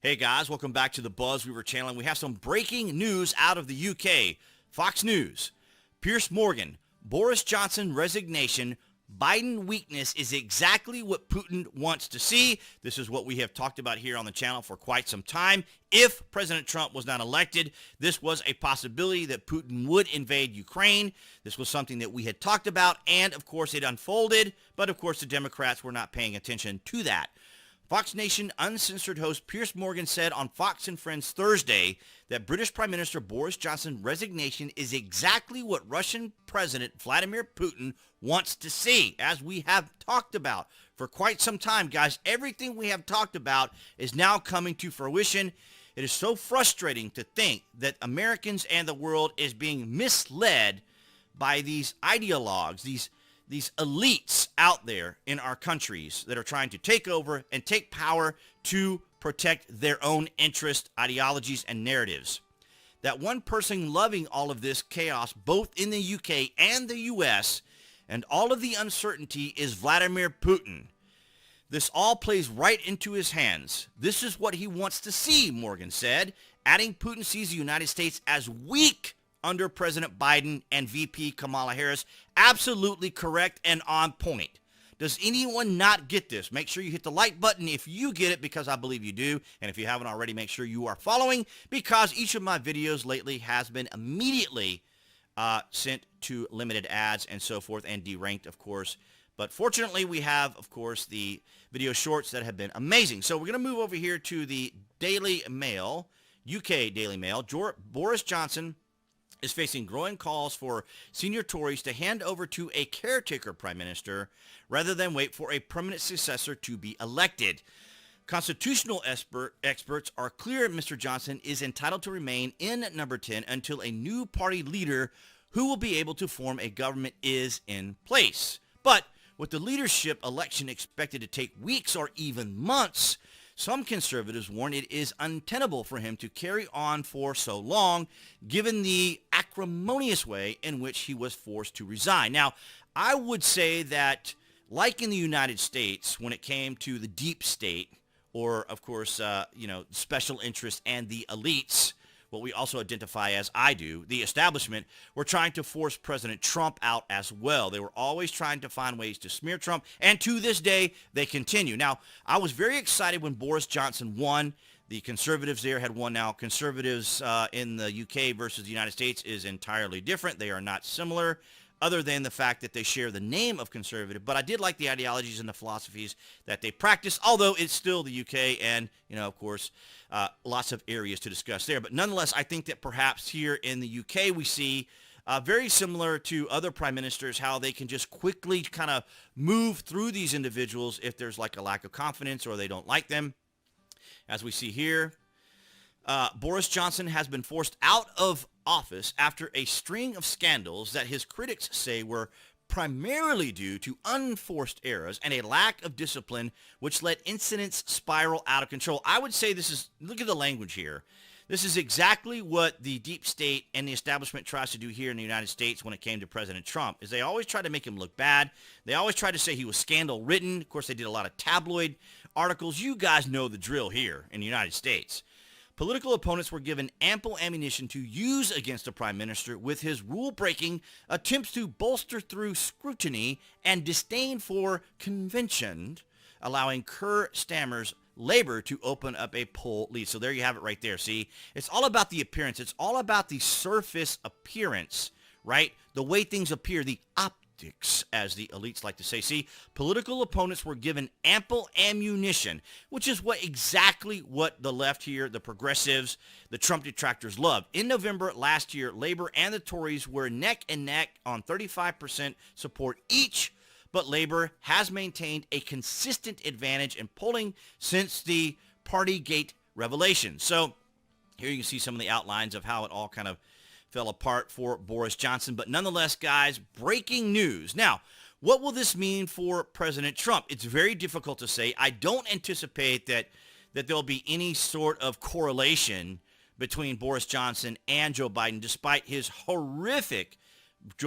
Hey guys, welcome back to the BuzWeaver channel. And we have some breaking news out of the UK. Fox News. Piers Morgan, Boris Johnson resignation, Biden weakness is exactly what Putin wants to see. This is what we have talked about here on the channel for quite some time. If President Trump was not elected, this was a possibility that Putin would invade Ukraine. This was something that we had talked about, and of course it unfolded, but of course the Democrats were not paying attention to that. Fox Nation uncensored host Piers Morgan said on Fox and Friends Thursday that British Prime Minister Boris Johnson's resignation is exactly what Russian President Vladimir Putin wants to see, as we have talked about for quite some time. Guys, everything we have talked about is now coming to fruition. It is so frustrating to think that Americans and the world is being misled by these ideologues, these elites out there in our countries that are trying to take over and take power to protect their own interest, ideologies, and narratives. That one person loving all of this chaos, both in the UK and the US, and all of the uncertainty is Vladimir Putin. This all plays right into his hands. This is what he wants to see, Morgan said, adding Putin sees the United States as weak under President Biden and VP Kamala Harris. Absolutely correct and on point. Does anyone not get this? Make sure you hit the like button if you get it, because I believe you do. And if you haven't already, make sure you are following, because each of my videos lately has been immediately sent to limited ads and so forth, and deranked, of course. But fortunately, we have, of course, the video shorts that have been amazing. So we're going to move over here to the Daily Mail, UK Daily Mail. Boris Johnson is facing growing calls for senior Tories to hand over to a caretaker prime minister rather than wait for a permanent successor to be elected. Constitutional experts are clear Mr. Johnson is entitled to remain in number 10 until a new party leader who will be able to form a government is in place. But with the leadership election expected to take weeks or even months, some conservatives warn it is untenable for him to carry on for so long, given the acrimonious way in which he was forced to resign. Now, I would say that, like in the United States, when it came to the deep state, or, of course, special interests and the elites, what we also identify as, I do, the establishment, were trying to force President Trump out as well. They were always trying to find ways to smear Trump, and to this day, they continue. Now, I was very excited when Boris Johnson won. The conservatives there had won. Now, conservatives in the UK versus the United States is entirely different. They are not similar, other than the fact that they share the name of conservative. But I did like the ideologies and the philosophies that they practice, although it's still the UK and, of course, lots of areas to discuss there. But nonetheless, I think that perhaps here in the UK we see very similar to other prime ministers, how they can just quickly kind of move through these individuals if there's like a lack of confidence or they don't like them. As we see here, Boris Johnson has been forced out of office after a string of scandals that his critics say were primarily due to unforced errors and a lack of discipline, which let incidents spiral out of control. I would say this is, look at the language here. This is exactly what the deep state and the establishment tries to do here in the United States when it came to President Trump, is they always try to make him look bad. They always try to say he was scandal-ridden. Of course, they did a lot of tabloid articles. You guys know the drill here in the United States. Political opponents were given ample ammunition to use against the prime minister with his rule-breaking attempts to bolster through scrutiny and disdain for convention, allowing Keir Starmer's Labour to open up a poll lead. So there you have it right there. See, it's all about the appearance. It's all about the surface appearance, right? The way things appear, the optics, as the elites like to say. See, political opponents were given ample ammunition, which is exactly what the left here, the progressives, the Trump detractors love. In November last year, Labour and the Tories were neck and neck on 35% support each, but Labour has maintained a consistent advantage in polling since the Partygate revelation. So here you can see some of the outlines of how it all kind of fell apart for Boris Johnson. But nonetheless, guys, breaking news. Now, what will this mean for President Trump? It's very difficult to say. I don't anticipate that there'll be any sort of correlation between Boris Johnson and Joe Biden, despite Joe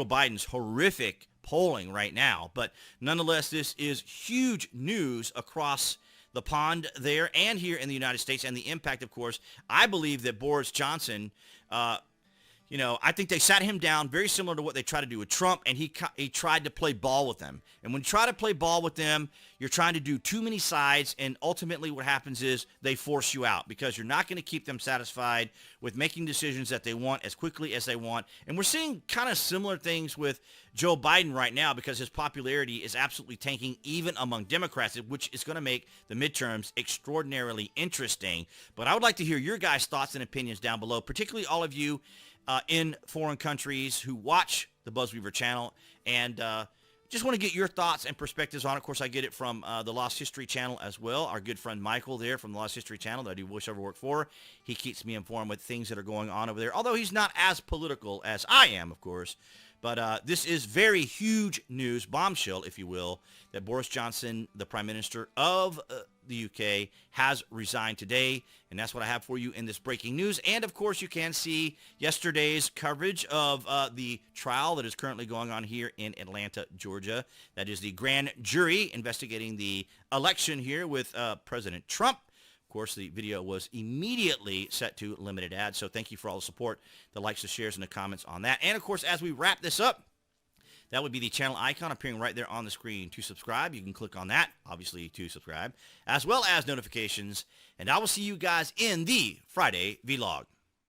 Biden's horrific polling right now. But nonetheless, this is huge news across the pond there and here in the United States, and the impact, of course. I believe that Boris Johnson, I think they sat him down very similar to what they tried to do with Trump, and he tried to play ball with them. And when you try to play ball with them, you're trying to do too many sides, and ultimately what happens is they force you out because you're not going to keep them satisfied with making decisions that they want as quickly as they want. And we're seeing kind of similar things with Joe Biden right now because his popularity is absolutely tanking even among Democrats, which is going to make the midterms extraordinarily interesting. But I would like to hear your guys' thoughts and opinions down below, particularly all of you in foreign countries who watch the BuzWeaver channel, and just want to get your thoughts and perspectives on it. Of course, I get it from the Lost History channel as well. Our good friend Michael there from the Lost History channel that I do voiceover work for. He keeps me informed with things that are going on over there, although he's not as political as I am, of course. But this is very huge news, bombshell, if you will, that Boris Johnson, the Prime Minister of the UK, has resigned today. And that's what I have for you in this breaking news. And, of course, you can see yesterday's coverage of the trial that is currently going on here in Atlanta, Georgia. That is the grand jury investigating the election here with President Trump. Of course, the video was immediately set to limited ads, so thank you for all the support, the likes, the shares, and the comments on that. And, of course, as we wrap this up, that would be the channel icon appearing right there on the screen. To subscribe, you can click on that, obviously, to subscribe, as well as notifications. And I will see you guys in the Friday vlog.